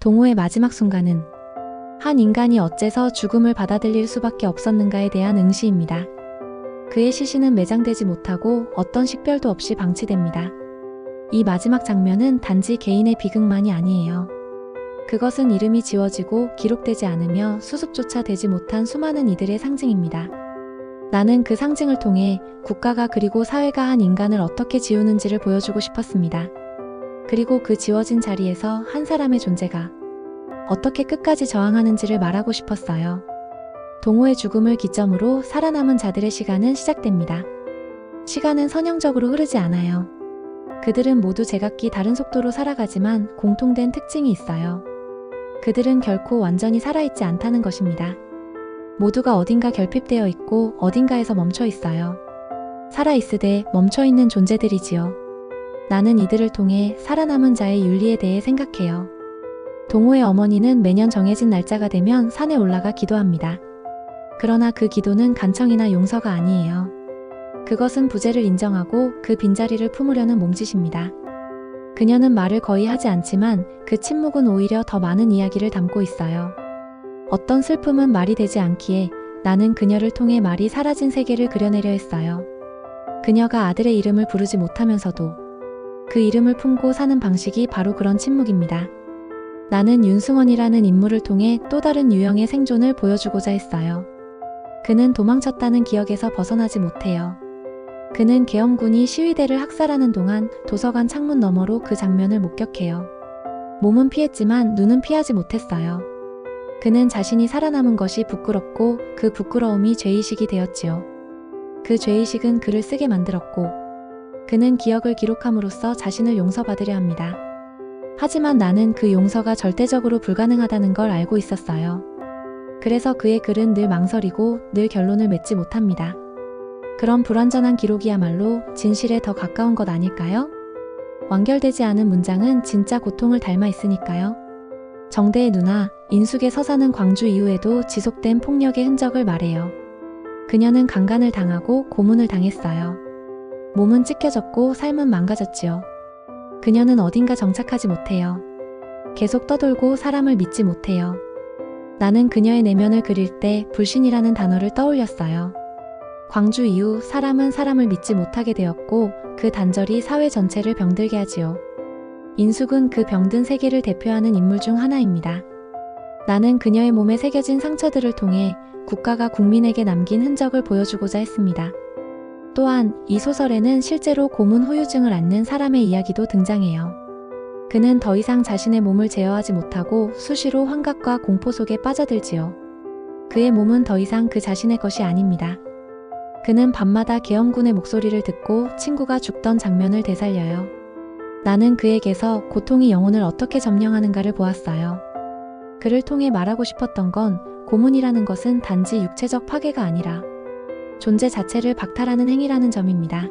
동호의 마지막 순간은 한 인간이 어째서 죽음을 받아들일 수밖에 없었는가에 대한 응시입니다. 그의 시신은 매장되지 못하고 어떤 식별도 없이 방치됩니다. 이 마지막 장면은 단지 개인의 비극만이 아니에요. 그것은 이름이 지워지고 기록되지 않으며 수습조차 되지 못한 수많은 이들의 상징입니다. 나는 그 상징을 통해 국가가 그리고 사회가 한 인간을 어떻게 지우는지를 보여주고 싶었습니다. 그리고 그 지워진 자리에서 한 사람의 존재가 어떻게 끝까지 저항하는지를 말하고 싶었어요. 동호의 죽음을 기점으로 살아남은 자들의 시간은 시작됩니다. 시간은 선형적으로 흐르지 않아요. 그들은 모두 제각기 다른 속도로 살아가지만 공통된 특징이 있어요. 그들은 결코 완전히 살아있지 않다는 것입니다. 모두가 어딘가 결핍되어 있고 어딘가에서 멈춰 있어요. 살아있으되 멈춰있는 존재들이지요. 나는 이들을 통해 살아남은 자의 윤리에 대해 생각해요. 동호의 어머니는 매년 정해진 날짜가 되면 산에 올라가 기도합니다. 그러나 그 기도는 간청이나 용서가 아니에요. 그것은 부재를 인정하고 그 빈자리를 품으려는 몸짓입니다. 그녀는 말을 거의 하지 않지만 그 침묵은 오히려 더 많은 이야기를 담고 있어요. 어떤 슬픔은 말이 되지 않기에 나는 그녀를 통해 말이 사라진 세계를 그려내려 했어요. 그녀가 아들의 이름을 부르지 못하면서도 그 이름을 품고 사는 방식이 바로 그런 침묵입니다. 나는 윤승원이라는 인물을 통해 또 다른 유형의 생존을 보여주고자 했어요. 그는 도망쳤다는 기억에서 벗어나지 못해요. 그는 계엄군이 시위대를 학살하는 동안 도서관 창문 너머로 그 장면을 목격해요. 몸은 피했지만 눈은 피하지 못했어요. 그는 자신이 살아남은 것이 부끄럽고 그 부끄러움이 죄의식이 되었지요. 그 죄의식은 그를 쓰게 만들었고 그는 기억을 기록함으로써 자신을 용서받으려 합니다. 하지만 나는 그 용서가 절대적으로 불가능하다는 걸 알고 있었어요. 그래서 그의 글은 늘 망설이고 늘 결론을 맺지 못합니다. 그런 불완전한 기록이야말로 진실에 더 가까운 것 아닐까요? 완결되지 않은 문장은 진짜 고통을 닮아 있으니까요. 정대의 누나, 인숙의 서사는 광주 이후에도 지속된 폭력의 흔적을 말해요. 그녀는 강간을 당하고 고문을 당했어요. 몸은 찢겨졌고 삶은 망가졌지요. 그녀는 어딘가 정착하지 못해요. 계속 떠돌고 사람을 믿지 못해요. 나는 그녀의 내면을 그릴 때 불신이라는 단어를 떠올렸어요. 광주 이후 사람은 사람을 믿지 못하게 되었고 그 단절이 사회 전체를 병들게 하지요. 인숙은 그 병든 세계를 대표하는 인물 중 하나입니다. 나는 그녀의 몸에 새겨진 상처들을 통해 국가가 국민에게 남긴 흔적을 보여주고자 했습니다. 또한 이 소설에는 실제로 고문 후유증을 앓는 사람의 이야기도 등장해요. 그는 더 이상 자신의 몸을 제어하지 못하고 수시로 환각과 공포 속에 빠져들지요. 그의 몸은 더 이상 그 자신의 것이 아닙니다. 그는 밤마다 계엄군의 목소리를 듣고 친구가 죽던 장면을 되살려요. 나는 그에게서 고통이 영혼을 어떻게 점령하는가를 보았어요. 그를 통해 말하고 싶었던 건 고문이라는 것은 단지 육체적 파괴가 아니라 존재 자체를 박탈하는 행위라는 점입니다.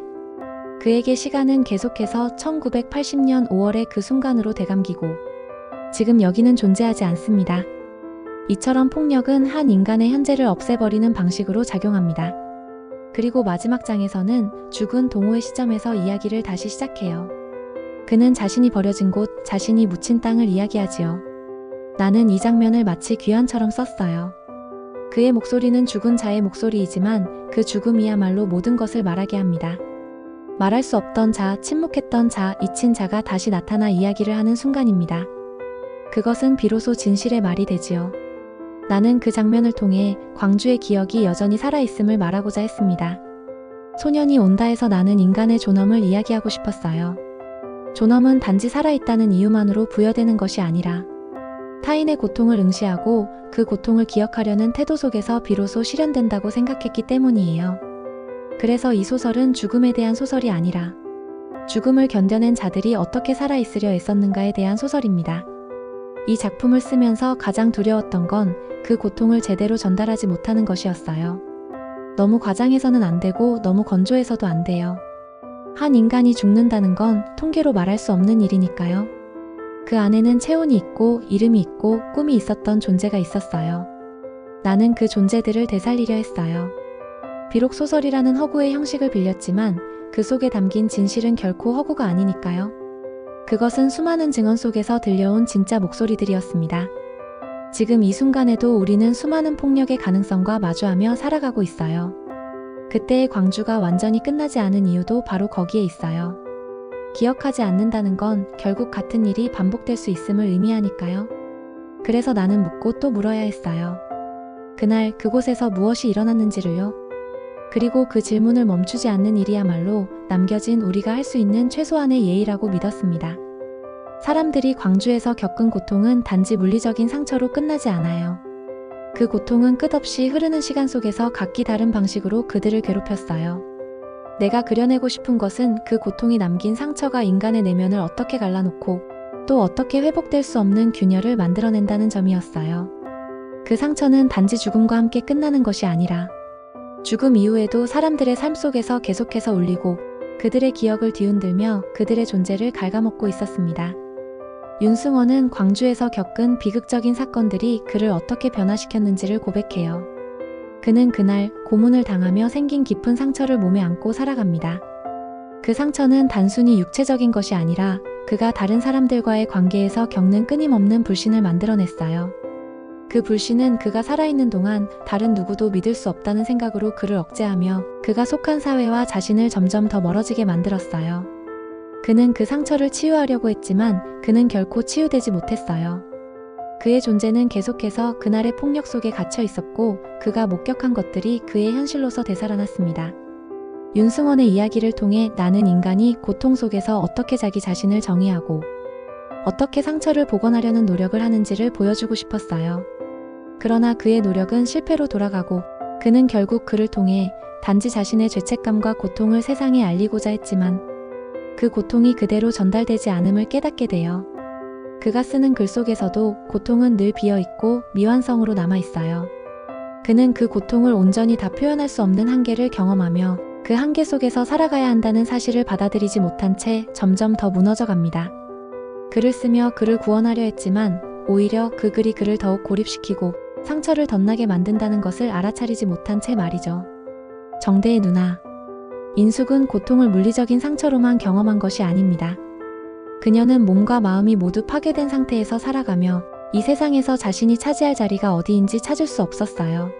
그에게 시간은 계속해서 1980년 5월의 그 순간으로 되감기고 지금 여기는 존재하지 않습니다. 이처럼 폭력은 한 인간의 현재를 없애버리는 방식으로 작용합니다. 그리고 마지막 장에서는 죽은 동호의 시점에서 이야기를 다시 시작해요. 그는 자신이 버려진 곳, 자신이 묻힌 땅을 이야기하지요. 나는 이 장면을 마치 귀환처럼 썼어요. 그의 목소리는 죽은 자의 목소리이지만 그 죽음이야말로 모든 것을 말하게 합니다. 말할 수 없던 자, 침묵했던 자, 잊힌 자가 다시 나타나 이야기를 하는 순간입니다. 그것은 비로소 진실의 말이 되지요. 나는 그 장면을 통해 광주의 기억이 여전히 살아있음을 말하고자 했습니다. 소년이 온다에서 나는 인간의 존엄을 이야기하고 싶었어요. 존엄은 단지 살아있다는 이유만으로 부여되는 것이 아니라 타인의 고통을 응시하고 그 고통을 기억하려는 태도 속에서 비로소 실현된다고 생각했기 때문이에요. 그래서 이 소설은 죽음에 대한 소설이 아니라 죽음을 견뎌낸 자들이 어떻게 살아있으려 애썼는가에 대한 소설입니다. 이 작품을 쓰면서 가장 두려웠던 건 그 고통을 제대로 전달하지 못하는 것이었어요. 너무 과장해서는 안 되고 너무 건조해서도 안 돼요. 한 인간이 죽는다는 건 통계로 말할 수 없는 일이니까요. 그 안에는 체온이 있고 이름이 있고 꿈이 있었던 존재가 있었어요. 나는 그 존재들을 되살리려 했어요. 비록 소설이라는 허구의 형식을 빌렸지만 그 속에 담긴 진실은 결코 허구가 아니니까요. 그것은 수많은 증언 속에서 들려온 진짜 목소리들이었습니다. 지금 이 순간에도 우리는 수많은 폭력의 가능성과 마주하며 살아가고 있어요. 그때의 광주가 완전히 끝나지 않은 이유도 바로 거기에 있어요. 기억하지 않는다는 건 결국 같은 일이 반복될 수 있음을 의미하니까요. 그래서 나는 묻고 또 물어야 했어요. 그날 그곳에서 무엇이 일어났는지를요. 그리고 그 질문을 멈추지 않는 일이야말로 남겨진 우리가 할 수 있는 최소한의 예의라고 믿었습니다. 사람들이 광주에서 겪은 고통은 단지 물리적인 상처로 끝나지 않아요. 그 고통은 끝없이 흐르는 시간 속에서 각기 다른 방식으로 그들을 괴롭혔어요. 내가 그려내고 싶은 것은 그 고통이 남긴 상처가 인간의 내면을 어떻게 갈라놓고 또 어떻게 회복될 수 없는 균열을 만들어낸다는 점이었어요. 그 상처는 단지 죽음과 함께 끝나는 것이 아니라 죽음 이후에도 사람들의 삶 속에서 계속해서 울리고 그들의 기억을 뒤흔들며 그들의 존재를 갉아먹고 있었습니다. 윤승원은 광주에서 겪은 비극적인 사건들이 그를 어떻게 변화시켰는지를 고백해요. 그는 그날 고문을 당하며 생긴 깊은 상처를 몸에 안고 살아갑니다. 그 상처는 단순히 육체적인 것이 아니라 그가 다른 사람들과의 관계에서 겪는 끊임없는 불신을 만들어냈어요. 그 불신은 그가 살아있는 동안 다른 누구도 믿을 수 없다는 생각으로 그를 억제하며 그가 속한 사회와 자신을 점점 더 멀어지게 만들었어요. 그는 그 상처를 치유하려고 했지만 그는 결코 치유되지 못했어요. 그의 존재는 계속해서 그날의 폭력 속에 갇혀 있었고 그가 목격한 것들이 그의 현실로서 되살아났습니다. 윤승원의 이야기를 통해 나는 인간이 고통 속에서 어떻게 자기 자신을 정의하고 어떻게 상처를 복원하려는 노력을 하는지를 보여주고 싶었어요. 그러나 그의 노력은 실패로 돌아가고 그는 결국 그를 통해 단지 자신의 죄책감과 고통을 세상에 알리고자 했지만 그 고통이 그대로 전달되지 않음을 깨닫게 돼요. 그가 쓰는 글 속에서도 고통은 늘 비어있고 미완성으로 남아있어요. 그는 그 고통을 온전히 다 표현할 수 없는 한계를 경험하며 그 한계 속에서 살아가야 한다는 사실을 받아들이지 못한 채 점점 더 무너져 갑니다. 글을 쓰며 그를 구원하려 했지만 오히려 그 글이 그를 더욱 고립시키고 상처를 덧나게 만든다는 것을 알아차리지 못한 채 말이죠. 정대의 누나. 인숙은 고통을 물리적인 상처로만 경험한 것이 아닙니다. 그녀는 몸과 마음이 모두 파괴된 상태에서 살아가며 이 세상에서 자신이 차지할 자리가 어디인지 찾을 수 없었어요.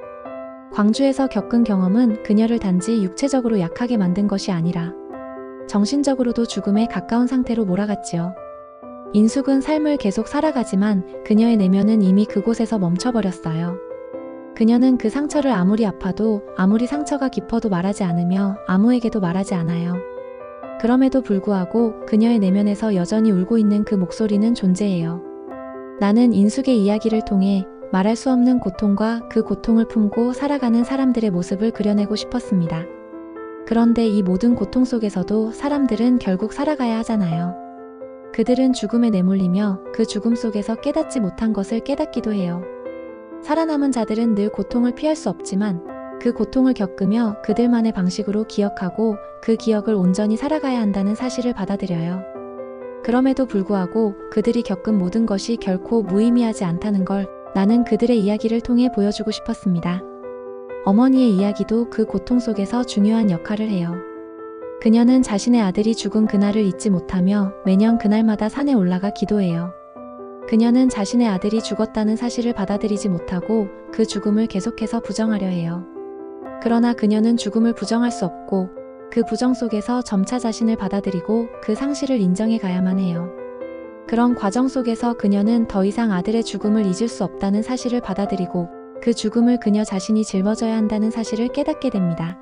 광주에서 겪은 경험은 그녀를 단지 육체적으로 약하게 만든 것이 아니라 정신적으로도 죽음에 가까운 상태로 몰아갔지요. 인숙은 삶을 계속 살아가지만 그녀의 내면은 이미 그곳에서 멈춰버렸어요. 그녀는 그 상처를 아무리 아파도 아무리 상처가 깊어도 말하지 않으며 아무에게도 말하지 않아요. 그럼에도 불구하고 그녀의 내면에서 여전히 울고 있는 그 목소리는 존재해요. 나는 인숙의 이야기를 통해 말할 수 없는 고통과 그 고통을 품고 살아가는 사람들의 모습을 그려내고 싶었습니다. 그런데 이 모든 고통 속에서도 사람들은 결국 살아가야 하잖아요. 그들은 죽음에 내몰리며 그 죽음 속에서 깨닫지 못한 것을 깨닫기도 해요. 살아남은 자들은 늘 고통을 피할 수 없지만 그 고통을 겪으며 그들만의 방식으로 기억하고 그 기억을 온전히 살아가야 한다는 사실을 받아들여요. 그럼에도 불구하고 그들이 겪은 모든 것이 결코 무의미하지 않다는 걸 나는 그들의 이야기를 통해 보여주고 싶었습니다. 어머니의 이야기도 그 고통 속에서 중요한 역할을 해요. 그녀는 자신의 아들이 죽은 그날을 잊지 못하며 매년 그날마다 산에 올라가 기도해요. 그녀는 자신의 아들이 죽었다는 사실을 받아들이지 못하고 그 죽음을 계속해서 부정하려 해요. 그러나 그녀는 죽음을 부정할 수 없고 그 부정 속에서 점차 자신을 받아들이고 그 상실을 인정해 가야만 해요. 그런 과정 속에서 그녀는 더 이상 아들의 죽음을 잊을 수 없다는 사실을 받아들이고 그 죽음을 그녀 자신이 짊어져야 한다는 사실을 깨닫게 됩니다.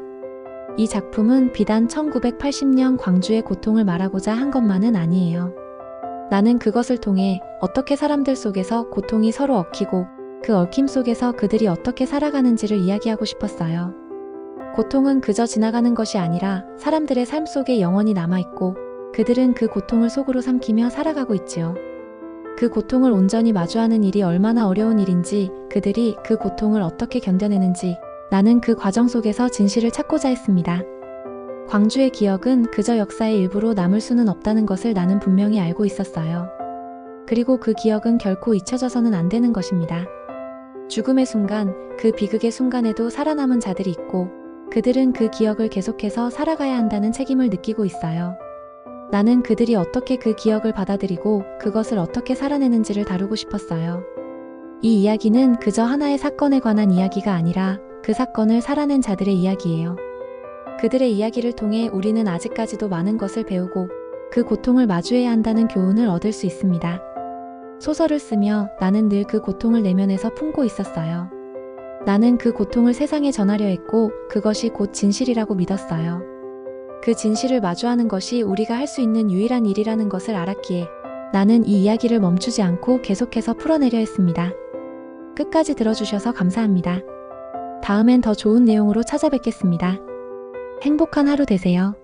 이 작품은 비단 1980년 광주의 고통을 말하고자 한 것만은 아니에요. 나는 그것을 통해 어떻게 사람들 속에서 고통이 서로 얽히고 그 얽힘 속에서 그들이 어떻게 살아가는지를 이야기하고 싶었어요. 고통은 그저 지나가는 것이 아니라 사람들의 삶 속에 영원히 남아있고 그들은 그 고통을 속으로 삼키며 살아가고 있지요. 그 고통을 온전히 마주하는 일이 얼마나 어려운 일인지, 그들이 그 고통을 어떻게 견뎌내는지 나는 그 과정 속에서 진실을 찾고자 했습니다. 광주의 기억은 그저 역사의 일부로 남을 수는 없다는 것을 나는 분명히 알고 있었어요. 그리고 그 기억은 결코 잊혀져서는 안 되는 것입니다. 죽음의 순간, 그 비극의 순간에도 살아남은 자들이 있고 그들은 그 기억을 계속해서 살아가야 한다는 책임을 느끼고 있어요. 나는 그들이 어떻게 그 기억을 받아들이고 그것을 어떻게 살아내는지를 다루고 싶었어요. 이 이야기는 그저 하나의 사건에 관한 이야기가 아니라 그 사건을 살아낸 자들의 이야기예요. 그들의 이야기를 통해 우리는 아직까지도 많은 것을 배우고 그 고통을 마주해야 한다는 교훈을 얻을 수 있습니다. 소설을 쓰며 나는 늘 그 고통을 내면에서 품고 있었어요. 나는 그 고통을 세상에 전하려 했고 그것이 곧 진실이라고 믿었어요. 그 진실을 마주하는 것이 우리가 할 수 있는 유일한 일이라는 것을 알았기에 나는 이 이야기를 멈추지 않고 계속해서 풀어내려 했습니다. 끝까지 들어주셔서 감사합니다. 다음엔 더 좋은 내용으로 찾아뵙겠습니다. 행복한 하루 되세요.